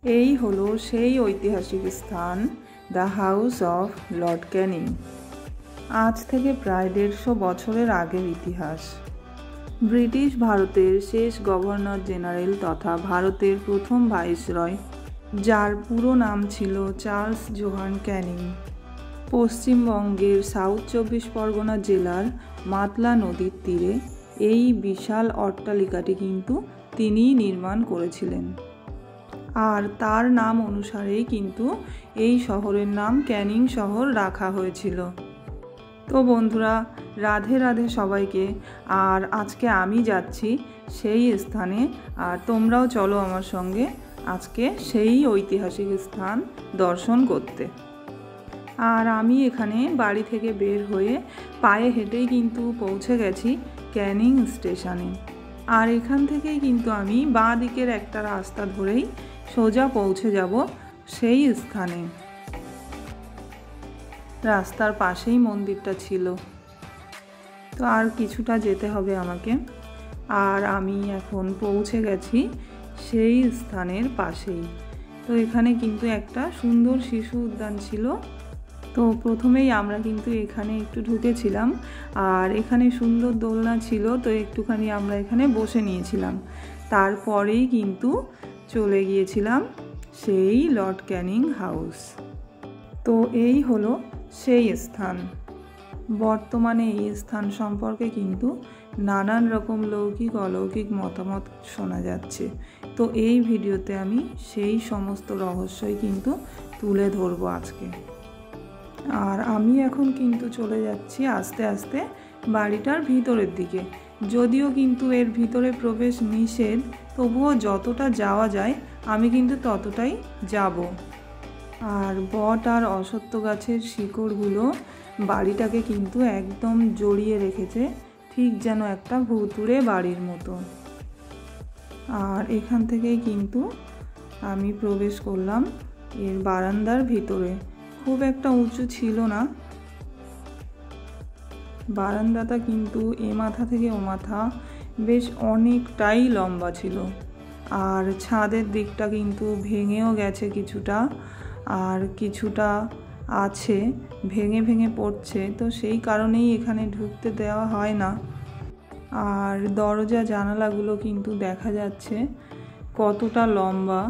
এই হলো সেই ঐতিহাসিক স্থান the house of Lord Canning. আজ থেকে প্রায় 150 বছরের আগের ইতিহাস। ব্রিটিশ ভারতের শেষ গভর্নর জেনারেল তথা ভারতের প্রথম ভাইসরয়, যার পুরো নাম ছিল চার্লস জোহান ক্যানিং, পশ্চিমবঙ্গের সাউথ 24 পরগনা জেলার মাতলা নদীর তীরে এই বিশাল অট্টালিকাটি কিন্তু তিনিই নির্মাণ করেছিলেন। আর তার নাম অনুসারেই কিন্তু এই শহরের নাম ক্যানিং শহর রাখা হয়েছিল। তো বন্ধুরা, রাধে রাধে সবাইকে। আর আজকে আমি যাচ্ছি সেই স্থানে, আর তোমরাও চলো আমার সঙ্গে আজকে সেই ঐতিহাসিক স্থান দর্শন করতে। আর আমি এখানে বাড়ি থেকে বের হয়ে পায়ে হেঁটেই কিন্তু পৌঁছে গেছি ক্যানিং স্টেশনে। আর এখান থেকেই কিন্তু আমি বাঁ দিকের একটা রাস্তা ধরেই সোজা পৌঁছে যাব সেই স্থানে। রাস্তার পাশেই মন্দিরটা ছিল। তো আর কিছুটা যেতে হবে আমাকে। আর আমি এখন পৌঁছে গেছি সেই স্থানের পাশেই। তো এখানে কিন্তু একটা সুন্দর শিশু উদ্যান ছিল। তো প্রথমেই আমরা কিন্তু এখানে একটু ঢুকেছিলাম, আর এখানে সুন্দর দোলনা ছিল, তো একটুখানি আমরা এখানে বসে নিয়েছিলাম। তারপরেই কিন্তু চলে গিয়েছিলাম সেই লর্ড ক্যানিং হাউস। তো এই হলো সেই স্থান। বর্তমানে এই স্থান সম্পর্কে কিন্তু নানান রকম লৌকিক অলৌকিক মতামত শোনা যাচ্ছে। তো এই ভিডিওতে আমি সেই সমস্ত রহস্যই কিন্তু তুলে ধরবো আজকে। আর আমি এখন কিন্তু চলে যাচ্ছি আস্তে আস্তে বাড়িটার ভিতরের দিকে। যদিও কিন্তু এর ভিতরে প্রবেশ নিষেধ, তবুও যতটা যাওয়া যায় আমি কিন্তু ততটাই যাব। আর বট আর অশ্বত্থ গাছের শিকড়গুলো বাড়িটাকে কিন্তু একদম জড়িয়ে রেখেছে, ঠিক যেন একটা ভুতুড়ে বাড়ির মতো। আর এখান থেকেই কিন্তু আমি প্রবেশ করলাম এর বারান্দার ভিতরে। খুব একটা উঁচু ছিল না বারান্দাটা, কিন্তু এ মাথা থেকে ও মাথা বেশ অনেকটাই লম্বা ছিল। আর ছাদের দিকটা কিন্তু ভেঙেও গেছে কিছুটা, আর কিছুটা আছে ভেঙে ভেঙে পড়ছে। তো সেই কারণেই এখানে ঢুকতে দেওয়া হয় না। আর দরজা জানালাগুলো কিন্তু দেখা যাচ্ছে কতটা লম্বা।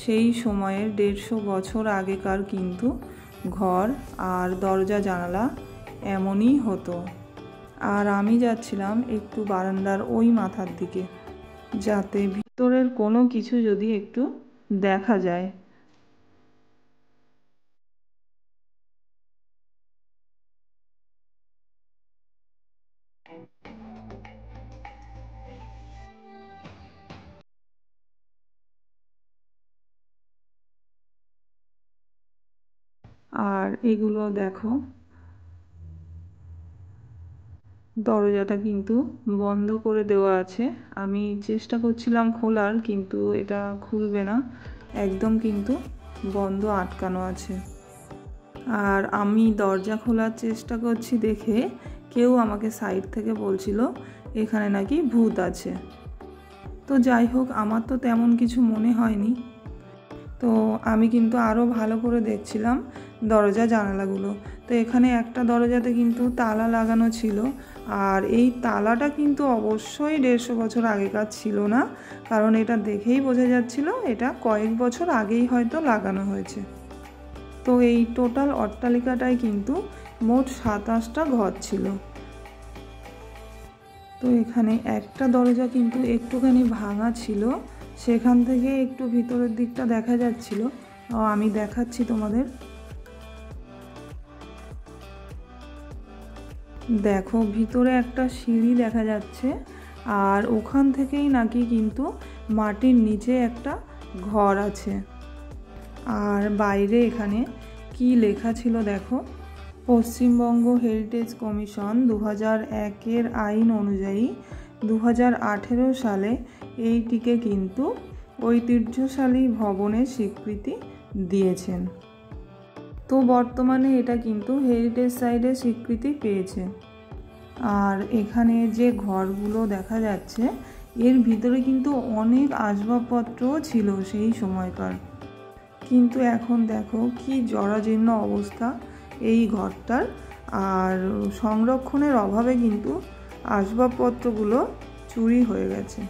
সেই সময়ের 150 বছর আগেকার কিন্তু ঘর আর দরজা জানালা এমনই হতো। আর আমি যাচ্ছিলাম একটু বারান্দার ওই মাথার দিকে, যাতে ভিতরের কোনো কিছু যদি একটু দেখা যায়। আর এগুলো দেখো, দরজাটা কিন্তু বন্ধ করে দেওয়া আছে। আমি চেষ্টা করছিলাম খোলার, কিন্তু এটা খুলবে না, একদম কিন্তু বন্ধ, আটকানো আছে। আর আমি দরজা খোলার চেষ্টা করছি দেখে কেউ আমাকে সাইড থেকে বলছিল এখানে নাকি ভূত আছে। তো যাই হোক, আমার তো তেমন কিছু মনে হয়নি। তো আমি কিন্তু আরও ভালো করে দেখছিলাম দরজা জানালাগুলো। তো এখানে একটা দরজাতে কিন্তু তালা লাগানো ছিল, আর এই তালাটা কিন্তু অবশ্যই 150 বছর আগেকার ছিল না, কারণ এটা দেখেই বোঝা যাচ্ছিল এটা কয়েক বছর আগেই হয়তো লাগানো হয়েছে। তো এই টোটাল অট্টালিকাটায় কিন্তু মোট 27টা ঘর ছিল। তো এখানে একটা দরজা কিন্তু একটুখানি ভাঙা ছিল, সেখান থেকে একটু ভিতরের দিকটা দেখা যাচ্ছিল। আমি দেখাচ্ছি তোমাদের। দেখো, ভিতরে একটা সিঁড়ি দেখা যাচ্ছে, আর ওখান থেকেই নাকি কিন্তু মাটির নিচে একটা ঘর আছে। আর বাইরে এখানে কি লেখা ছিল দেখো, পশ্চিমবঙ্গ হেরিটেজ কমিশন 2001-এর আইন অনুযায়ী 2018 সালে এইটিকে কিন্তু ঐতিহ্যশালী ভবনের স্বীকৃতি দিয়েছেন। তো বর্তমানে এটা কিন্তু হেরিটেজ সাইটে স্বীকৃতি পেয়েছে। আর এখানে যে ঘরগুলো দেখা যাচ্ছে এর ভিতরে কিন্তু অনেক আসবাবপত্রও ছিল সেই সময়কার। কিন্তু এখন দেখো কি জরাজীর্ণ অবস্থা এই ঘরটার। আর সংরক্ষণের অভাবে কিন্তু আসবাবপত্রগুলো চুরি হয়ে গেছে।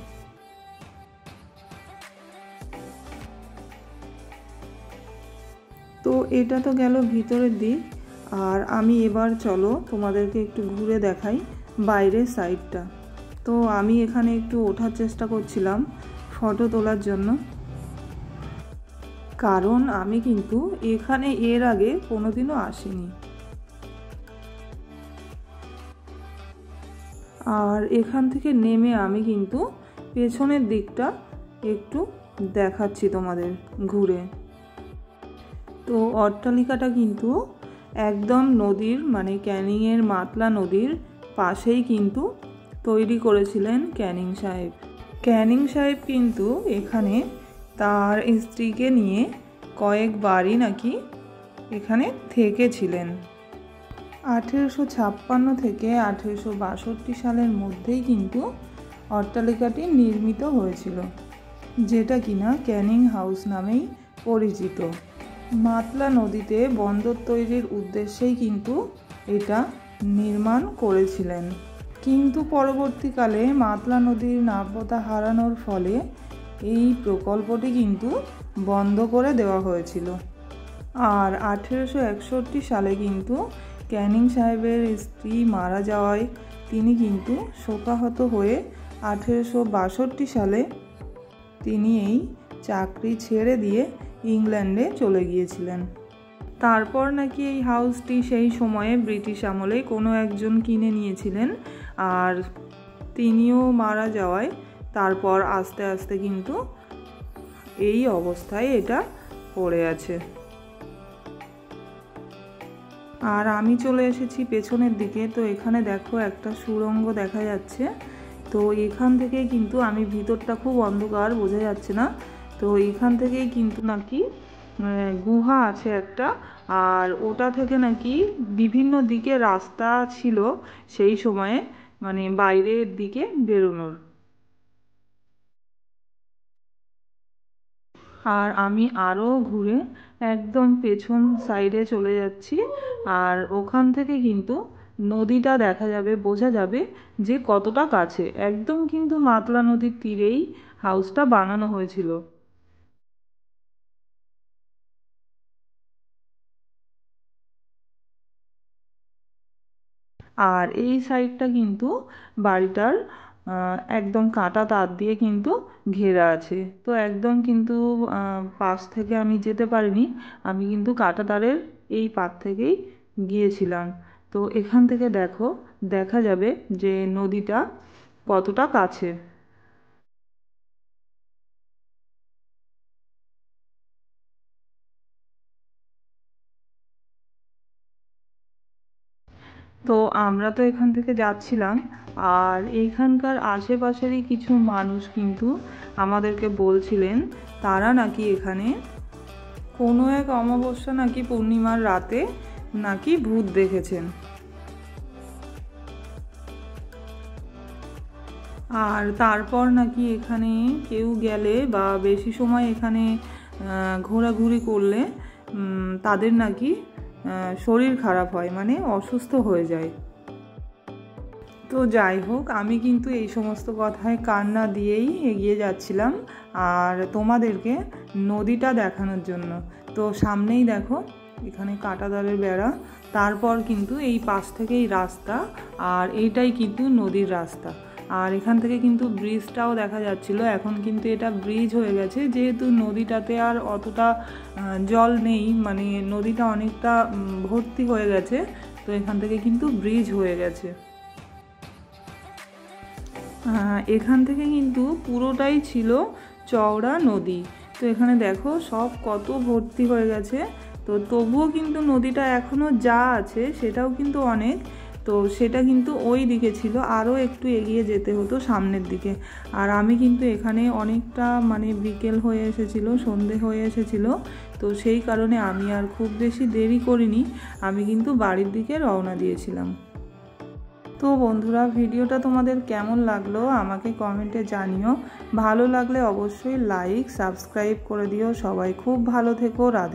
তো এটা তো গেল ভিতরের দিক, আর আমি এবার চলো তোমাদেরকে একটু ঘুরে দেখাই বাইরের সাইডটা। তো আমি এখানে একটু ওঠার চেষ্টা করছিলাম ফটো তোলার জন্য, কারণ আমি কিন্তু এখানে এর আগে কোনোদিনও আসিনি। আর এখান থেকে নেমে আমি কিন্তু পেছনের দিকটা একটু দেখাচ্ছি তোমাদের ঘুরে। তো অট্টালিকাটা কিন্তু একদম নদীর মানে ক্যানিংয়ের মাতলা নদীর পাশেই কিন্তু তৈরি করেছিলেন ক্যানিং সাহেব। ক্যানিং সাহেব কিন্তু এখানে তার স্ত্রীকে নিয়ে কয়েকবারই নাকি এখানে থেকেছিলেন। 1856 থেকে 1862 সালের মধ্যেই কিন্তু অট্টালিকাটি নির্মিত হয়েছিল, যেটা কিনা ক্যানিং হাউস নামেই পরিচিত। মাতলা নদীতে বন্দর তৈরির উদ্দেশ্যেই কিন্তু এটা নির্মাণ করেছিলেন, কিন্তু পরবর্তীকালে মাতলা নদীর নাব্যতা হারানোর ফলে এই প্রকল্পটি কিন্তু বন্ধ করে দেওয়া হয়েছিল। আর 1861 সালে কিন্তু ক্যানিং সাহেবের স্ত্রী মারা যাওয়ায় তিনি কিন্তু শোকাহত হয়ে 1862 সালে তিনি এই চাকরি ছেড়ে দিয়ে ইংল্যান্ডে চলে গিয়েছিলেন। তারপর নাকি এই হাউসটি সেই সময়ে ব্রিটিশ আমলে কোনো একজন কিনে নিয়েছিলেন, আর তিনিও মারা যাওয়ায় তারপর আস্তে আস্তে কিন্তু এই অবস্থায় এটা পড়ে আছে। আর আমি চলে এসেছি পেছনের দিকে। তো এখানে দেখো একটা সুড়ঙ্গ দেখা যাচ্ছে। তো এখান থেকেই কিন্তু, আমি ভিতরটা খুব অন্ধকার বোঝা যাচ্ছে না, তো এখান থেকেই কিন্তু নাকি গুহা আছে একটা, আর ওটা থেকে নাকি বিভিন্ন দিকে রাস্তা ছিল সেই সময়ে, মানে বাইরের দিকে বেরোনোর। আর আমি আরও ঘুরে একদম পেছন সাইডে চলে যাচ্ছি, আর ওখান থেকে কিন্তু নদীটা দেখা যাবে, বোঝা যাবে যে কতটা কাছে। একদম কিন্তু মাতলা নদীর তীরেই হাউসটা বানানো হয়েছিল। আর এই সাইডটা কিন্তু বাড়িটার একদম কাঁটা তার দিয়ে কিন্তু ঘেরা আছে। তো একদম কিন্তু পাশ থেকে আমি যেতে পারিনি, আমি কিন্তু কাঁটা তারের এই পার থেকেই গিয়েছিলাম। তো এখান থেকে দেখো, দেখা যাবে যে নদীটা কতটা কাছে। তো আমরা তো এখান থেকে যাচ্ছিলাম, আর এইখানকার আশেপাশেরই কিছু মানুষ কিন্তু আমাদেরকে বলছিলেন তারা নাকি এখানে কোনো এক অমাবস্যা নাকি পূর্ণিমার রাতে নাকি ভূত দেখেছেন। আর তারপর নাকি এখানে কেউ গেলে বা বেশি সময় এখানে ঘোরাঘুরি করলে তাদের নাকি শরীর খারাপ হয়, মানে অসুস্থ হয়ে যায়। তো যাই হোক, আমি কিন্তু এই সমস্ত কথায় কান না দিয়েই এগিয়ে যাচ্ছিলাম আর তোমাদেরকে নদীটা দেখানোর জন্য। তো সামনেই দেখো এখানে কাঁটাতারের বেড়া, তারপর কিন্তু এই পাশ থেকেই রাস্তা, আর এইটাই কিন্তু নদীর রাস্তা। আর এখান থেকে কিন্তু ব্রিজটাও দেখা যাচ্ছিল। এখন কিন্তু এটা ব্রিজ হয়ে গেছে, যেহেতু নদীটাতে আর অতটা জল নেই, মানে নদীটা অনেকটা ভর্তি হয়ে গেছে, তো এখান থেকে কিন্তু ব্রিজ হয়ে গেছে। এখান থেকে কিন্তু পুরোটাই ছিল চওড়া নদী। তো এখানে দেখো সব কত ভর্তি হয়ে গেছে, তো তবুও কিন্তু নদীটা এখনও যা আছে সেটাও কিন্তু অনেক। তো সেটা কিন্তু ওই দিকে ছিল, আরও একটু এগিয়ে যেতে হতো সামনের দিকে। আর আমি কিন্তু এখানে অনেকটা মানে বিকেল হয়ে এসেছিলো, সন্ধে হয়ে এসেছিলো, তো সেই কারণে আমি আর খুব বেশি দেরি করিনি, আমি কিন্তু বাড়ির দিকে রওনা দিয়েছিলাম। তো বন্ধুরা, ভিডিওটা তোমাদের কেমন লাগলো আমাকে কমেন্টে জানিও। ভালো লাগলে অবশ্যই লাইক সাবস্ক্রাইব করে দিও। সবাই খুব ভালো থেকো। রাধে।